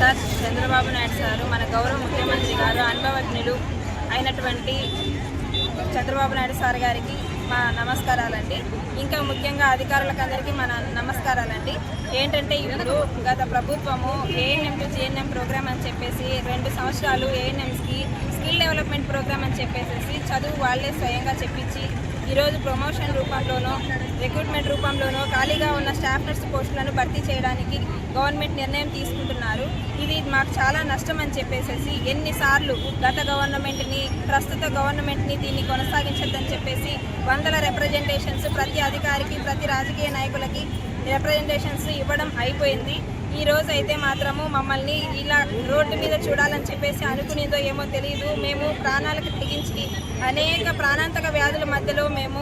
Sir Chandrababu Naidu sir మన గౌరవ ముఖ్యమంత్రి గారు అనుభవజ్ఞులు అయినటువంటి చంద్రబాబు నాయుడు సార్ గారికి మా నమస్కారాలండి. ఇంకా ముఖ్యంగా అధికారులకు అందరికీ మన నమస్కారాలండి. ఏంటంటే ఇప్పుడు గత ప్రభుత్వము ఏఎన్ఎం టు జిఎన్ఎం ప్రోగ్రామ్ అని చెప్పేసి 2 సంవత్సరాలు ఏఎన్ఎంస్కి స్కిల్ డెవలప్మెంట్ ప్రోగ్రామ్ అని చెప్పేసి చదువు వాళ్ళే స్వయంగా చెప్పించి ఈరోజు ప్రమోషన్ రూపంలోనో రిక్రూట్మెంట్ రూపంలోనో ఖాళీగా ఉన్న స్టాఫ్ నర్స్ పోస్టులను భర్తీ చేయడానికి గవర్నమెంట్ నిర్ణయం తీసుకుంటున్నారు. ఇది మాకు చాలా నష్టం అని చెప్పేసి ఎన్నిసార్లు గత గవర్నమెంట్ని ప్రస్తుత గవర్నమెంట్ని దీన్ని కొనసాగించద్దని చెప్పేసి వందల రిప్రజెంటేషన్స్ ప్రతి అధికారికి ప్రతి రాజకీయ నాయకులకి రిప్రజెంటేషన్స్ ఇవ్వడం అయిపోయింది. ఈ రోజు అయితే మాత్రము మమ్మల్ని ఇలా రోడ్డు మీద చూడాలని చెప్పేసి అనుకునేదో ఏమో తెలియదు. మేము ప్రాణాలకు తెగించి అనేక ప్రాణాంతక వ్యాధుల మధ్యలో మేము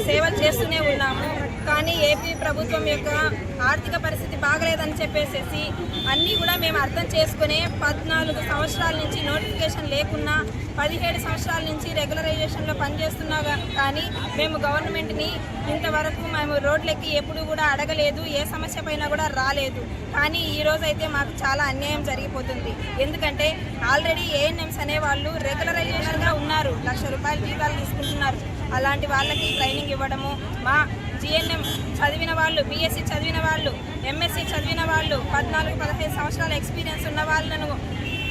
సేవలు చేస్తూనే ఉన్నాము. కానీ ఏపీ ప్రభుత్వం యొక్క ఆర్థిక పరిస్థితి బాగలేదని చెప్పేసి అన్నీ కూడా మేము అర్థం చేసుకునే 14 సంవత్సరాల నుంచి నోటిఫికేషన్ లేకున్నా 17 సంవత్సరాల నుంచి రెగ్యులరైజేషన్లో పనిచేస్తున్నా కానీ మేము గవర్నమెంట్ని ఇంతవరకు మేము రోడ్లెక్కి ఎప్పుడు కూడా అడగలేదు, ఏ సమస్య పైన కూడా రాలేదు. కానీ ఈరోజు అయితే మాకు చాలా అన్యాయం జరిగిపోతుంది. ఎందుకంటే ఆల్రెడీ ఏఎన్ఎంస్ అనేవాళ్ళు రెగ్యులరైజేషన్గా ఉన్నారు, ₹1,00,000 జీతాలు తీసుకుంటున్నారు. అలాంటి వాళ్ళకి ట్రైనింగ్ ఇవ్వడము, మా జిఎన్ఎం చదివిన వాళ్ళు, బీఎస్సీ చదివిన వాళ్ళు, ఎంఎస్సీ చదివిన వాళ్ళు 14-15 సంవత్సరాల ఎక్స్పీరియన్స్ ఉన్న వాళ్ళను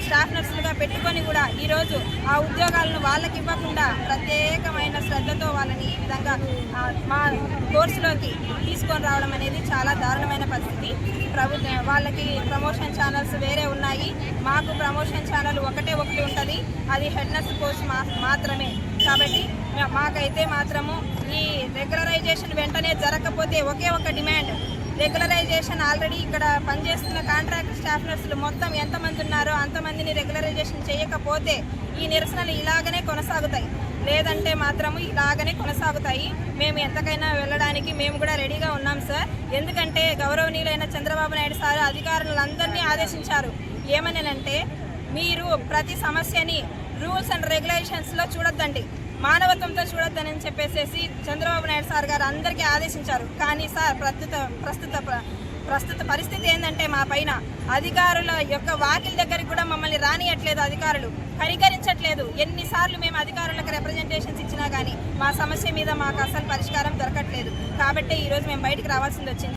స్టాఫ్ నర్సులుగా పెట్టుకొని కూడా ఈరోజు ఆ ఉద్యోగాలను వాళ్ళకి ఇవ్వకుండా ప్రత్యేకమైన శ్రద్ధతో వాళ్ళని ఈ విధంగా మా కోర్సులోకి తీసుకొని రావడం అనేది చాలా దారుణమైన పరిస్థితి. వాళ్ళకి ప్రమోషన్ ఛానల్స్ వేరే ఉన్నాయి, మాకు ప్రమోషన్ ఛానల్ ఒకటి ఉంటుంది, అది హెడ్ నర్స్ కోర్స్ మాత్రమే. కాబట్టి మాకైతే మాత్రము ఈ రెగ్యులరైజేషన్ వెంటనే జరగకపోతే ఒకే ఒక డిమాండ్, రెగ్యులరైజేషన్ ఆల్రెడీ ఇక్కడ పనిచేస్తున్న కాంట్రాక్ట్ స్టాఫ్ నర్సులు మొత్తం ఎంతమంది ఉన్నారో అంతమందిని రెగ్యులరైజేషన్ చేయకపోతే ఈ నిరసనలు ఇలాగనే కొనసాగుతాయి, లేదంటే మాత్రము ఇలాగనే కొనసాగుతాయి. మేము ఎంతకైనా వెళ్ళడానికి మేము కూడా రెడీగా ఉన్నాం సార్. ఎందుకంటే గౌరవనీయులైన చంద్రబాబు నాయుడు సార్ అధికారులందరినీ ఆదేశించారు. ఏమనంటే మీరు ప్రతి సమస్యని రూల్స్ అండ్ రెగ్యులేషన్స్లో చూడొద్దండి, మానవత్వంతో చూడొద్దని చెప్పేసి చంద్రబాబు నాయుడు సార్ గారు అందరికీ ఆదేశించారు. కానీ సార్ ప్రస్తుత పరిస్థితి ఏంటంటే మా పైన అధికారుల యొక్క వాకిల దగ్గరికి కూడా మమ్మల్ని రానియట్లేదు, అధికారులు కనికరించట్లేదు. ఎన్నిసార్లు మేము అధికారులకు రిప్రజెంటేషన్స్ ఇచ్చినా కానీ మా సమస్య మీద మాకు అసలు పరిష్కారం దొరకట్లేదు. కాబట్టి ఈరోజు మేము బయటికి రావాల్సింది వచ్చింది.